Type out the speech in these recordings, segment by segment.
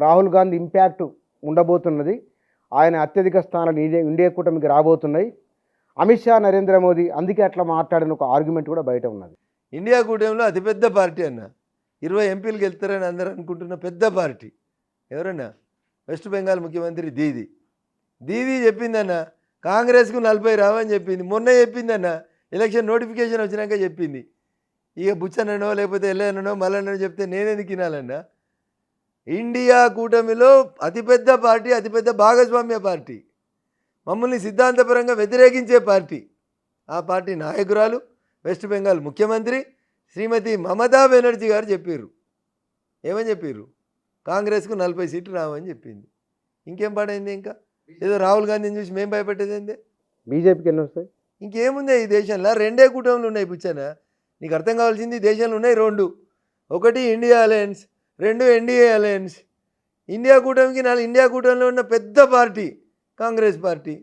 Rahul Gandhi impact ఉండబోతున్నది. ఆయన అత్యధిక స్థానాలు ఇండియా కూటమికి రాబోతున్నాయి. అమిత్ షా, నరేంద్ర మోదీ అందుకే అట్లా మాట్లాడిన ఒక ఆర్గ్యుమెంట్ కూడా బయట ఉన్నది. ఇండియా కూటమిలో అతిపెద్ద పార్టీ అన్న 20 ఎంపీలు గెలుస్తారని అందరూ అనుకుంటున్న పెద్ద పార్టీ ఎవరన్నా? వెస్ట్ బెంగాల్ ముఖ్యమంత్రి దీదీ చెప్పిందన్న కాంగ్రెస్కు 40 రావని చెప్పింది. మొన్న చెప్పిందన్న ఎలక్షన్ నోటిఫికేషన్ వచ్చినాక చెప్పింది. ఇక బుచ్చనో లేకపోతే ఎల్లనో మల్లన్నో చెప్తే నేనెందుకు వినాలన్నా? ఇండియా కూటమిలో అతిపెద్ద పార్టీ, అతిపెద్ద భాగస్వామ్య పార్టీ, మమ్మల్ని సిద్ధాంతపరంగా వ్యతిరేకించే పార్టీ, ఆ పార్టీ నాయకురాలు వెస్ట్ బెంగాల్ ముఖ్యమంత్రి శ్రీమతి మమతా బెనర్జీ గారు చెప్పారు. ఏమని చెప్పారు? కాంగ్రెస్కు 40 సీట్లు రావని చెప్పింది. ఇంకేం పడైంది? ఇంకా ఏదో రాహుల్ గాంధీని చూసి మేము భయపెట్టేది ఏంది? బీజేపీకి ఎన్ని వస్తాయి? ఇంకేముంది ఈ దేశంలో? 2 కూటములు ఉన్నాయి బుచ్చనా. నీకు అర్థం కావాల్సింది, ఈ దేశంలో ఉన్నాయి 2. ఒకటి India alliance, 2 NDA alliance. India కూటమికి ఇండియా కూటమిలో ఉన్న పెద్ద పార్టీ కాంగ్రెస్ పార్టీ,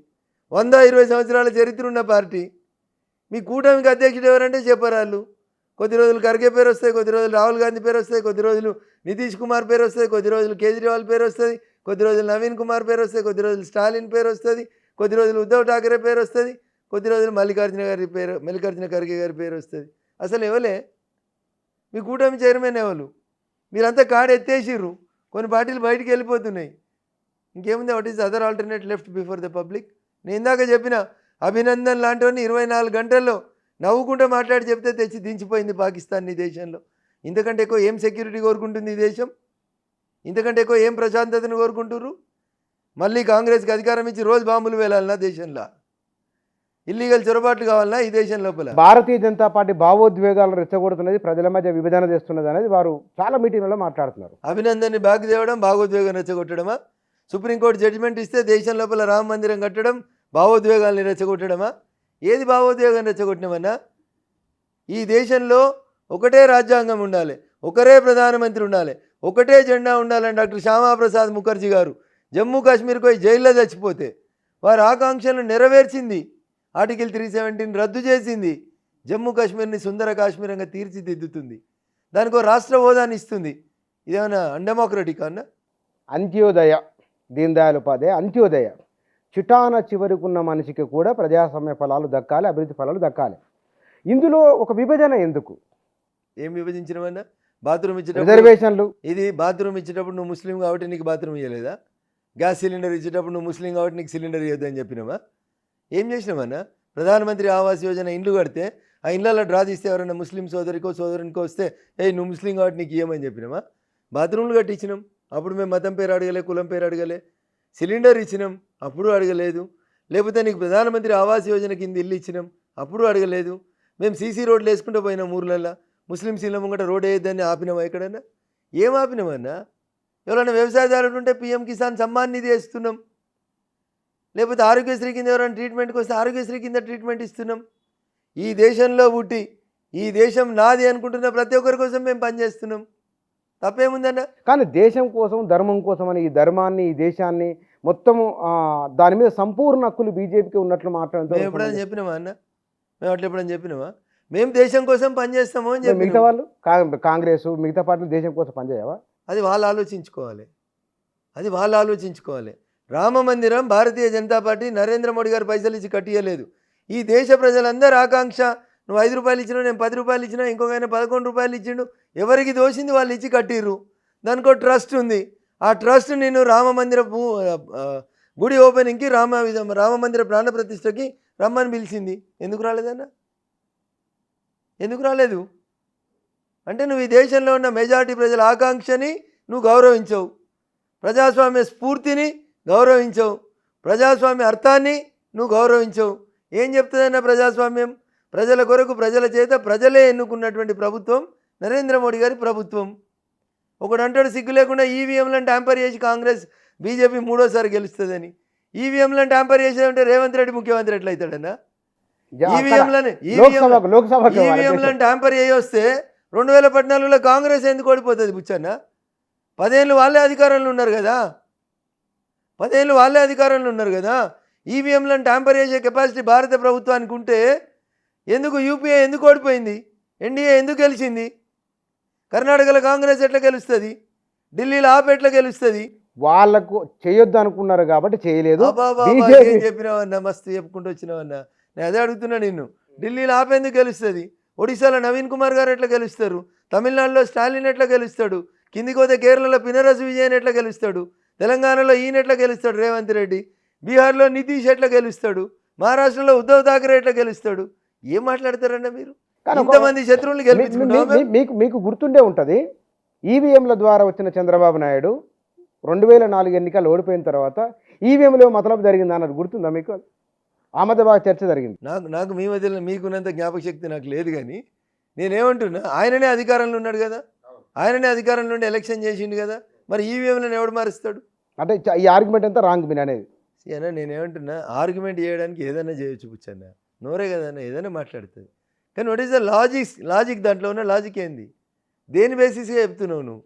120 సంవత్సరాల చరిత్ర ఉన్న పార్టీ. మీ కూటమికి అధ్యక్షుడు ఎవరంటే చెప్పరాళ్ళు. కొద్ది రోజులు ఖర్గే పేరు వస్తాయి, కొద్ది రోజులు రాహుల్ గాంధీ పేరు వస్తాయి, కొద్ది రోజులు నితీష్ కుమార్ పేరు వస్తుంది, కొద్ది రోజులు కేజ్రీవాల్ పేరు వస్తుంది, కొద్ది రోజులు నవీన్ కుమార్ పేరు వస్తుంది, కొద్ది రోజులు స్టాలిన్ పేరు వస్తుంది, కొద్ది రోజులు ఉద్ధవ్ ఠాకరే పేరు వస్తుంది, కొద్ది రోజులు మల్లికార్జున ఖర్గే గారి పేరు వస్తుంది. అసలు ఎవలే మీ కూటమి చైర్మన్? ఎవరు? మీరంతా కార్డు ఎత్తేసిర్రు, కొన్ని పార్టీలు బయటికి వెళ్ళిపోతున్నాయి. ఇంకేముంది? What is other alternate left before the public? నేను ఇందాక చెప్పిన అభినందన్ లాంటివన్నీ 24 గంటల్లో నవ్వుకుంటూ మాట్లాడి చెప్తే తెచ్చి దించిపోయింది పాకిస్తాన్ ఈ దేశంలో. ఇంతకంటే ఎక్కువ ఏం సెక్యూరిటీ కోరుకుంటుంది ఈ దేశం? ఇంతకంటే ఎక్కువ ఏం ప్రశాంతతను కోరుకుంటుర్రు? మళ్ళీ కాంగ్రెస్కి అధికారం ఇచ్చి రోజు బాంబులు వేలాలన్నా దేశంలో? ఇల్లీగల్ చొరబాట్లు కావాలన్నా ఈ దేశం లోపల? భారతీయ జనతా పార్టీ భావోద్వేగాలను రెచ్చగొడుతున్నది, ప్రజల మధ్య విభజన చేస్తున్నది అనేది వారు చాలా మీటింగ్లలో మాట్లాడుతున్నారు. అభినందన్ని బ్యాక్ తేవడం భావోద్వేగం రెచ్చగొట్టడమా? సుప్రీంకోర్టు జడ్జిమెంట్ ఇస్తే దేశం లోపల రామ మందిరం కట్టడం భావోద్వేగాల్ని రెచ్చగొట్టడమా? ఏది భావోద్వేగం రెచ్చగొట్టినమన్నా? ఈ దేశంలో ఒకటే రాజ్యాంగం ఉండాలి, ఒకరే ప్రధానమంత్రి ఉండాలి, ఒకటే జెండా ఉండాలని డాక్టర్ శ్యామాప్రసాద్ ముఖర్జీ గారు జమ్మూ కాశ్మీర్కి పోయి జైల్లో చచ్చిపోతే వారి ఆకాంక్షలను నెరవేర్చింది. ఆర్టికల్ 317 రద్దు చేసింది. జమ్మూ కాశ్మీర్ని సుందర కాశ్మీరంగా తీర్చిదిద్దుతుంది. దానికి ఒక రాష్ట్ర హోదాని ఇస్తుంది. ఇదేమన్నా అన్డెమోక్రటిక్ అన్న? అంత్యోదయ, దీన్ దయాళ్ ఉపాధ్యాయ అంత్యోదయ, చిటాన చివరికున్న మనిషికి కూడా ప్రజాస్వామ్య ఫలాలు దక్కాలి, అభివృద్ధి ఫలాలు దక్కాలి. ఇందులో ఒక విభజన ఎందుకు? ఏం విభజించినవన్నా? బాత్రూమ్ ఇచ్చేటప్పుడు రిజర్వేషన్లు. ఇది బాత్రూమ్ ఇచ్చేటప్పుడు నువ్వు ముస్లిం కాబట్టి నీకు బాత్రూమ్ ఇవ్వలేదా? గ్యాస్ సిలిండర్ ఇచ్చేటప్పుడు నువ్వు ముస్లిం కాబట్టి నీకు సిలిండర్ ఇవ్వద్దని చెప్పినావా? ఏం చేసినామన్నా? ప్రధానమంత్రి ఆవాస్ యోజన ఇండ్లు కడితే ఆ ఇళ్ళలో డ్రా తీస్తే ఎవరైనా ముస్లిం సోదరునికో వస్తే నువ్వు ముస్లిం కాబట్టి నీకు ఇవ్వమని చెప్పినామా? బాత్రూమ్లు కట్టించినాం, అప్పుడు మేము మతం పేరు అడగలే, కులం పేరు అడగలే. సిలిండర్ ఇచ్చినాం, అప్పుడు అడగలేదు. లేకపోతే నీకు ప్రధానమంత్రి ఆవాస్ యోజన కింద ఇల్లు ఇచ్చినాం, అప్పుడు అడగలేదు. మేము సీసీ రోడ్లు వేసుకుంటూ పోయినాం ఊర్లల్లో. ముస్లిమ్స్ ఇళ్ళ ముంగట రోడ్ వేయద్దని ఆపినామా? ఎక్కడన్నా ఏం ఆపినామన్నా? ఎవరైనా వ్యవసాయదారుడు ఉంటే పిఎం కిసాన్ సమ్మాన్ నిధి వేస్తున్నాం, లేకపోతే ఆరోగ్యశ్రీ కింద ఎవరైనా ట్రీట్మెంట్కి వస్తే ఆరోగ్యశ్రీ కింద ట్రీట్మెంట్ ఇస్తున్నాం. ఈ దేశంలో పుట్టి ఈ దేశం నాది అనుకుంటున్న ప్రతి ఒక్కరి కోసం మేము పనిచేస్తున్నాం. తప్పేముందన్న? కానీ దేశం కోసం, ధర్మం కోసం అని ఈ ధర్మాన్ని, ఈ దేశాన్ని మొత్తము దాని మీద సంపూర్ణ హక్కులు బీజేపీకి ఉన్నట్లు మాట్లాడుతూ మేము ఎప్పుడైనా చెప్పినామా అన్న? మేము అట్లా ఎప్పుడైనా చెప్పినామా? మేము దేశం కోసం పనిచేస్తాము అని చెప్పి. మిగతా వాళ్ళు కాంగ్రెస్ మిగతా పార్టీలు దేశం కోసం పనిచేయవా? అది వాళ్ళు ఆలోచించుకోవాలి. రామ మందిరం భారతీయ జనతా పార్టీ నరేంద్ర మోడీ గారు పైసలు ఇచ్చి కట్టియలేదు. ఈ దేశ ప్రజలందరూ ఆకాంక్ష. నువ్వు 5 రూపాయలు ఇచ్చినా, నేను 10 రూపాయలు ఇచ్చినా, ఇంకొక ఆయన 11 రూపాయలు ఇచ్చిండు, ఎవరికి దోసింది వాళ్ళు ఇచ్చి కట్టిర్రు. దానికో ట్రస్ట్ ఉంది. ఆ ట్రస్ట్ నేను రామ మందిర గుడి ఓపెనింగ్కి రామ మందిర ప్రాణ ప్రతిష్టకి రమ్మని పిలిచింది. ఎందుకు రాలేదన్న? ఎందుకు రాలేదు అంటే నువ్వు ఈ దేశంలో ఉన్న మెజారిటీ ప్రజల ఆకాంక్షని నువ్వు గౌరవించవు, ప్రజాస్వామ్య స్ఫూర్తిని గౌరవించవు, ప్రజాస్వామ్య అర్థాన్ని నువ్వు గౌరవించవు. ఏం చెప్తుందన్న ప్రజాస్వామ్యం? ప్రజల కొరకు, ప్రజల చేత ప్రజలే ఎన్నుకున్నటువంటి ప్రభుత్వం నరేంద్ర మోడీ గారి ప్రభుత్వం. ఒకడు అంటాడు సిగ్గు లేకుండా ఈవీఎంలను ట్యాంపర్ చేసి కాంగ్రెస్ బీజేపీ 3వ సారి గెలుస్తుందని. ఈవీఎంలను ట్యాంపర్ చేసేదంటే రేవంత్ రెడ్డి ముఖ్యమంత్రి ఎట్లయితాడన్నా? ఈవీఎంలను ట్యాంపర్ చేసి వస్తే 2014లో కాంగ్రెస్ ఎందుకు ఓడిపోతుంది బుచ్చన్న? 10 ఏళ్ళు వాళ్ళే అధికారంలో ఉన్నారు కదా. ఈవీఎంలను ట్యాంపర్ చేసే కెపాసిటీ భారత ప్రభుత్వానికి ఉంటే ఎందుకు యూపీఏ ఎందుకు ఓడిపోయింది? ఎన్డీఏ ఎందుకు గెలిచింది? కర్ణాటకలో కాంగ్రెస్ ఎట్లా గెలుస్తుంది? ఢిల్లీలో ఆప్ ఎట్లా గెలుస్తుంది? వాళ్ళకు చేయొద్దు అనుకున్నారు కాబట్టి చేయలేదు. బాబా బీజేపీ ఏం చెప్పినావన్నా, మస్తు చెప్పుకుంటూ వచ్చినావన్నా. నేను అదే అడుగుతున్నా నిన్ను, ఢిల్లీలో ఆప్ ఎందుకు గెలుస్తుంది? ఒడిశాలో నవీన్ కుమార్ గారు ఎట్లా గెలుస్తారు? తమిళనాడులో స్టాలిన్ ఎట్లా గెలుస్తాడు? కిందికి పోతే కేరళలో పినరసి విజయన్ ఎట్లా గెలుస్తాడు? తెలంగాణలో ఈయన ఎట్లా గెలుస్తాడు రేవంత్ రెడ్డి? బీహార్లో నితీష్ ఎట్లా గెలుస్తాడు? మహారాష్ట్రలో ఉద్ధవ్ ఠాకరే ఎట్లా గెలుస్తాడు? ఏం మాట్లాడతారన్న మీరు? కానీ ఇంతమంది శత్రువుల్ని గెలిపించుకుంటాం. మీకు గుర్తుండే ఉంటుంది, ఈవీఎంల ద్వారా వచ్చిన చంద్రబాబు నాయుడు 2004 ఎన్నికలు ఓడిపోయిన తర్వాత ఈవీఎంలో మతలబు జరిగింది అన్నది గుర్తుందా మీకు? ఆ మధ్య బాగా చర్చ జరిగింది. నాకు మీ మధ్యలో మీకున్నంత జ్ఞాపక శక్తి నాకు లేదు, కానీ నేనేమంటున్నా, ఆయననే అధికారంలో ఉన్నాడు కదా, ఆయననే అధికారంలో ఉండి ఎలక్షన్ చేసిండు కదా, మరి ఈవీఎంలను ఎవడు మారుస్తాడు? అంటే ఈ ఆర్గ్యుమెంట్ అంతా రాంగ్ మీరు అనేది. అన్న నేనేమంటున్నా, ఆర్గ్యుమెంట్ చేయడానికి ఏదైనా చేయొచ్చు పుచ్చన్న, నోరే కదన్న ఏదైనా మాట్లాడుతుంది. కానీ వాట్ ఈస్ ద లాజిక్ దాంట్లో ఉన్న లాజిక్ ఏంది? దేని బేసిస్గా చెప్తున్నావు నువ్వు?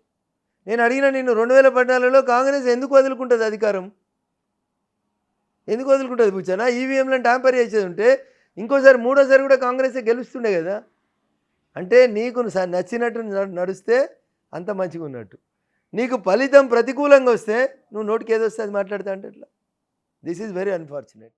నేను అడిగిన నిన్ను, 2014లో కాంగ్రెస్ ఎందుకు వదులుకుంటుంది అధికారం? ఎందుకు వదులుకుంటుంది పుచ్చన్న? ఈవీఎంలను ట్యాంపర్ చేసేది ఉంటే ఇంకోసారి మూడోసారి కూడా కాంగ్రెసే గెలుస్తుండే కదా. అంటే నీకు నచ్చినట్టు నడుస్తే అంత మంచిగా ఉన్నట్టు, నీకు ఫలితం ప్రతికూలంగా వస్తే నువ్వు నోటికి ఏదొస్తే అది మాట్లాడతా అంటే ఎట్లా? This is very unfortunate.